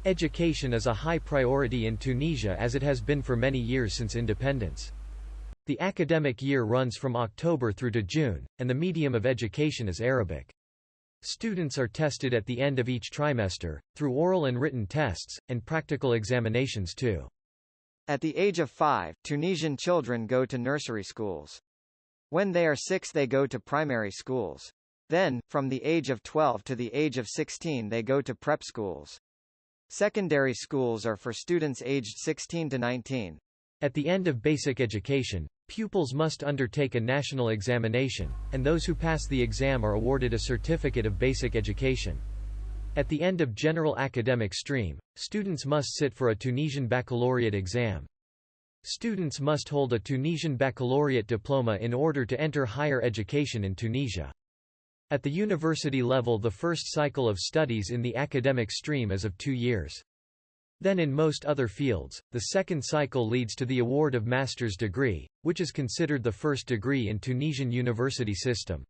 Education is a high priority in Tunisia as it has been for many years since independence. The academic year runs from October through to June, and the medium of education is Arabic. Students are tested at the end of each trimester, through oral and written tests, and practical examinations too. At the age of 5, Tunisian children go to nursery schools. When they are 6 they go to primary schools. Then, from the age of 12 to the age of 16 they go to prep schools. Secondary schools are for students aged 16 to 19. At the end of basic education, pupils must undertake a national examination, and those who pass the exam are awarded a certificate of basic education. At the end of general academic stream, students must sit for a Tunisian baccalaureate exam. Students must hold a Tunisian baccalaureate diploma in order to enter higher education in Tunisia. At the university level, the first cycle of studies in the academic stream is of 2 years. Then in most other fields, the second cycle leads to the award of master's degree, which is considered the first degree in Tunisian university system.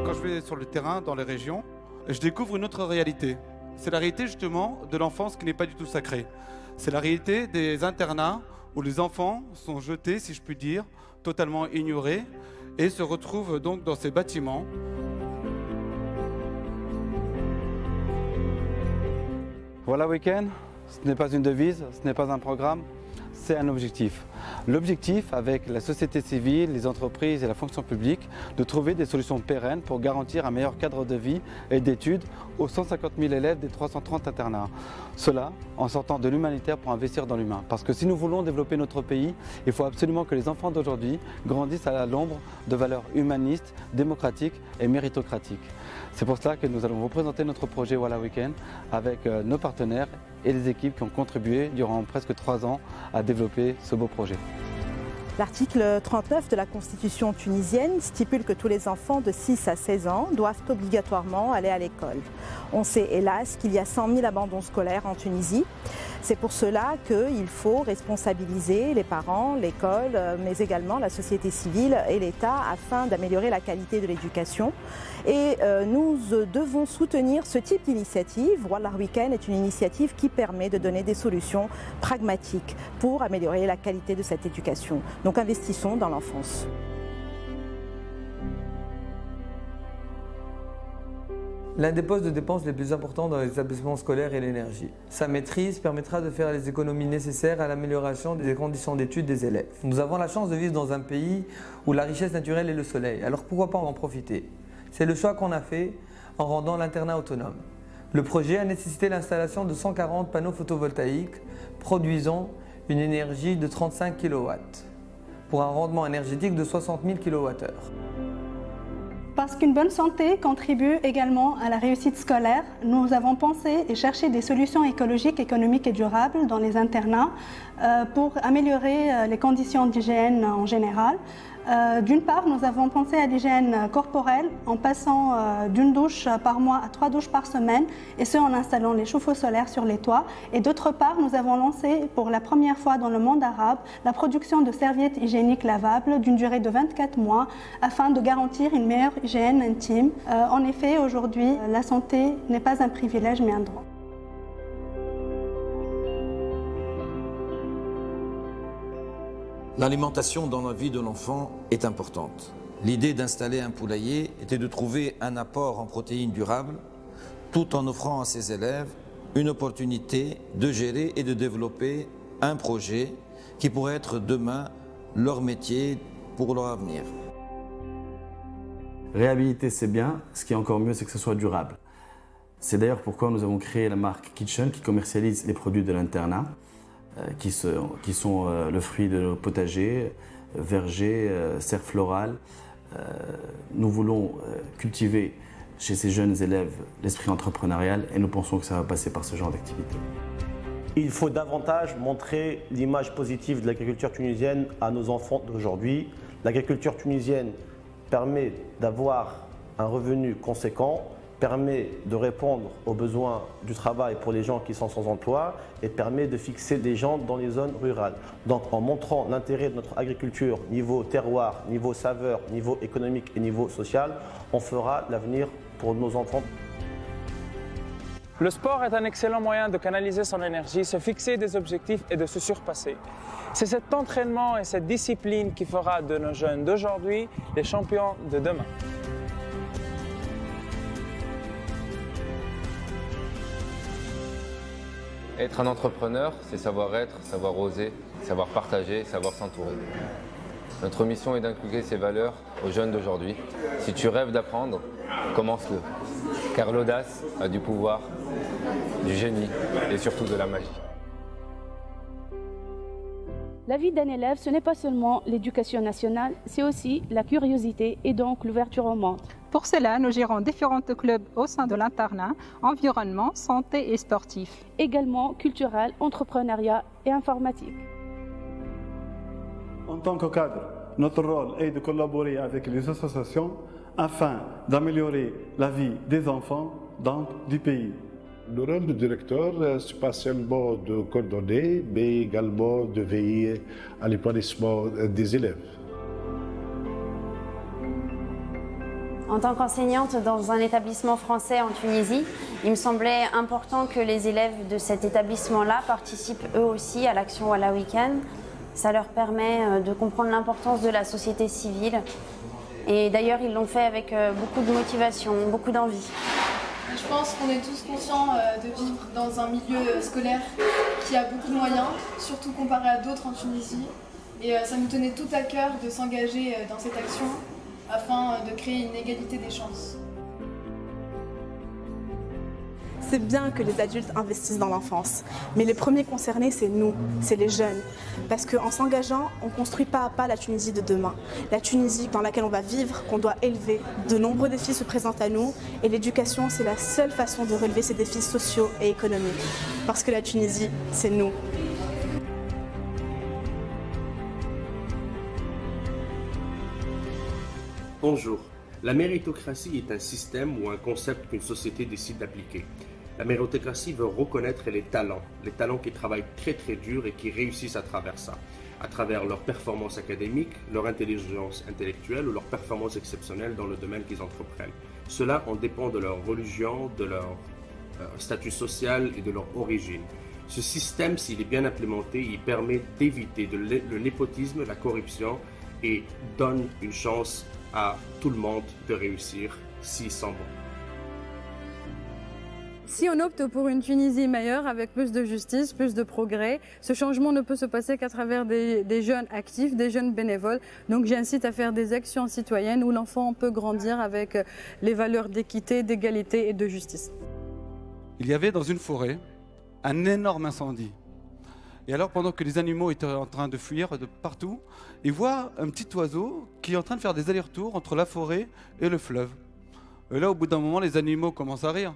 Quand je vais sur le terrain, dans les régions, je découvre une autre réalité. C'est la réalité justement de l'enfance qui n'est pas du tout sacrée. C'est la réalité des internats où les enfants sont jetés, si je puis dire, totalement ignorés et se retrouvent donc dans ces bâtiments. Voilà Week-end, ce n'est pas une devise, ce n'est pas un programme, c'est un objectif. L'objectif, avec la société civile, les entreprises et la fonction publique, de trouver des solutions pérennes pour garantir un meilleur cadre de vie et d'études aux 150 000 élèves des 330 internats. Cela en sortant de l'humanitaire pour investir dans l'humain. Parce que si nous voulons développer notre pays, il faut absolument que les enfants d'aujourd'hui grandissent à l'ombre de valeurs humanistes, démocratiques et méritocratiques. C'est pour cela que nous allons vous présenter notre projet Voilà Week-end avec nos partenaires et les équipes qui ont contribué durant presque 3 ans à développer ce beau projet. L'article 39 de la Constitution tunisienne stipule que tous les enfants de 6 à 16 ans doivent obligatoirement aller à l'école. On sait hélas qu'il y a 100 000 abandons scolaires en Tunisie. C'est pour cela qu'il faut responsabiliser les parents, l'école, mais également la société civile et l'État afin d'améliorer la qualité de l'éducation. Et nous devons soutenir ce type d'initiative. Voilà Week-end est une initiative qui permet de donner des solutions pragmatiques pour améliorer la qualité de cette éducation. Donc investissons dans l'enfance. L'un des postes de dépenses les plus importants dans les établissements scolaires est l'énergie. Sa maîtrise permettra de faire les économies nécessaires à l'amélioration des conditions d'études des élèves. Nous avons la chance de vivre dans un pays où la richesse naturelle est le soleil, alors pourquoi pas en profiter? C'est le choix qu'on a fait en rendant l'internat autonome. Le projet a nécessité l'installation de 140 panneaux photovoltaïques produisant une énergie de 35 kW pour un rendement énergétique de 60 000 kWh. Parce qu'une bonne santé contribue également à la réussite scolaire, nous avons pensé et cherché des solutions écologiques, économiques et durables dans les internats pour améliorer les conditions d'hygiène en général. D'une part, nous avons pensé à l'hygiène corporelle en passant d'une douche par mois à 3 douches par semaine, et ce en installant les chauffe-eau solaires sur les toits. Et d'autre part, nous avons lancé pour la première fois dans le monde arabe la production de serviettes hygiéniques lavables d'une durée de 24 mois afin de garantir une meilleure hygiène intime. En effet, aujourd'hui, la santé n'est pas un privilège mais un droit. L'alimentation dans la vie de l'enfant est importante. L'idée d'installer un poulailler était de trouver un apport en protéines durables tout en offrant à ses élèves une opportunité de gérer et de développer un projet qui pourrait être demain leur métier pour leur avenir. Réhabiliter c'est bien, ce qui est encore mieux c'est que ce soit durable. C'est d'ailleurs pourquoi nous avons créé la marque Kitchen qui commercialise les produits de l'internat. Qui sont le fruit de nos potagers, vergers, serres florales. Nous voulons cultiver chez ces jeunes élèves l'esprit entrepreneurial et nous pensons que ça va passer par ce genre d'activité. Il faut davantage montrer l'image positive de l'agriculture tunisienne à nos enfants d'aujourd'hui. L'agriculture tunisienne permet d'avoir un revenu conséquent, permet de répondre aux besoins du travail pour les gens qui sont sans emploi et permet de fixer des gens dans les zones rurales. Donc en montrant l'intérêt de notre agriculture, niveau terroir, niveau saveur, niveau économique et niveau social, on fera l'avenir pour nos enfants. Le sport est un excellent moyen de canaliser son énergie, se fixer des objectifs et de se surpasser. C'est cet entraînement et cette discipline qui fera de nos jeunes d'aujourd'hui les champions de demain. Être un entrepreneur, c'est savoir être, savoir oser, savoir partager, savoir s'entourer. Notre mission est d'inculquer ces valeurs aux jeunes d'aujourd'hui. Si tu rêves d'apprendre, commence-le. Car l'audace a du pouvoir, du génie et surtout de la magie. La vie d'un élève, ce n'est pas seulement l'éducation nationale, c'est aussi la curiosité et donc l'ouverture au monde. Pour cela, nous gérons différents clubs au sein de l'internat, environnement, santé et sportif. Également culturel, entrepreneuriat et informatique. En tant que cadre, notre rôle est de collaborer avec les associations afin d'améliorer la vie des enfants du pays. Le rôle du directeur, c'est pas seulement de coordonner, mais également de veiller à l'épanouissement des élèves. En tant qu'enseignante dans un établissement français en Tunisie, il me semblait important que les élèves de cet établissement-là participent eux aussi à l'action Walla Weekend. Ça leur permet de comprendre l'importance de la société civile. Et d'ailleurs, ils l'ont fait avec beaucoup de motivation, beaucoup d'envie. Je pense qu'on est tous conscients de vivre dans un milieu scolaire qui a beaucoup de moyens, surtout comparé à d'autres en Tunisie. Et ça nous tenait tout à cœur de s'engager dans cette action afin de créer une égalité des chances. C'est bien que les adultes investissent dans l'enfance, mais les premiers concernés, c'est nous, c'est les jeunes. Parce qu'en s'engageant, on construit pas à pas la Tunisie de demain. La Tunisie dans laquelle on va vivre, qu'on doit élever. De nombreux défis se présentent à nous et l'éducation, c'est la seule façon de relever ces défis sociaux et économiques. Parce que la Tunisie, c'est nous. Bonjour. La méritocratie est un système ou un concept qu'une société décide d'appliquer. La méritocratie veut reconnaître les talents qui travaillent très dur et qui réussissent à travers ça, à travers leur performance académique, leur intelligence intellectuelle ou leur performance exceptionnelle dans le domaine qu'ils entreprennent. Cela en dépend de leur religion, de leur statut social et de leur origine. Ce système, s'il est bien implémenté, il permet d'éviter le népotisme, la corruption et donne une chance à tout le monde de réussir s'ils sont bons. Si on opte pour une Tunisie meilleure, avec plus de justice, plus de progrès, ce changement ne peut se passer qu'à travers des jeunes actifs, des jeunes bénévoles. Donc j'incite à faire des actions citoyennes où l'enfant peut grandir avec les valeurs d'équité, d'égalité et de justice. Il y avait dans une forêt un énorme incendie. Et alors, pendant que les animaux étaient en train de fuir de partout, ils voient un petit oiseau qui est en train de faire des allers-retours entre la forêt et le fleuve. Et là, au bout d'un moment, les animaux commencent à rire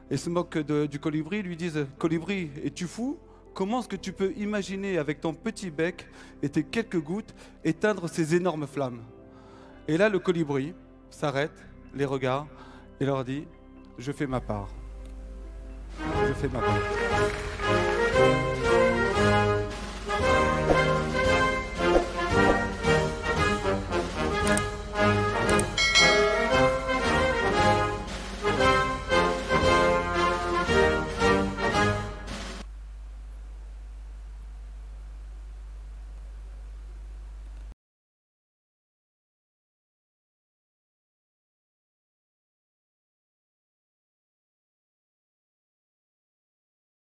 et se moquent du colibri. Ils lui disent « Colibri, es-tu fou ? Comment est-ce que tu peux imaginer avec ton petit bec et tes quelques gouttes éteindre ces énormes flammes ?» Et là, le colibri s'arrête, les regarde et leur dit « Je fais ma part. Je fais ma part. »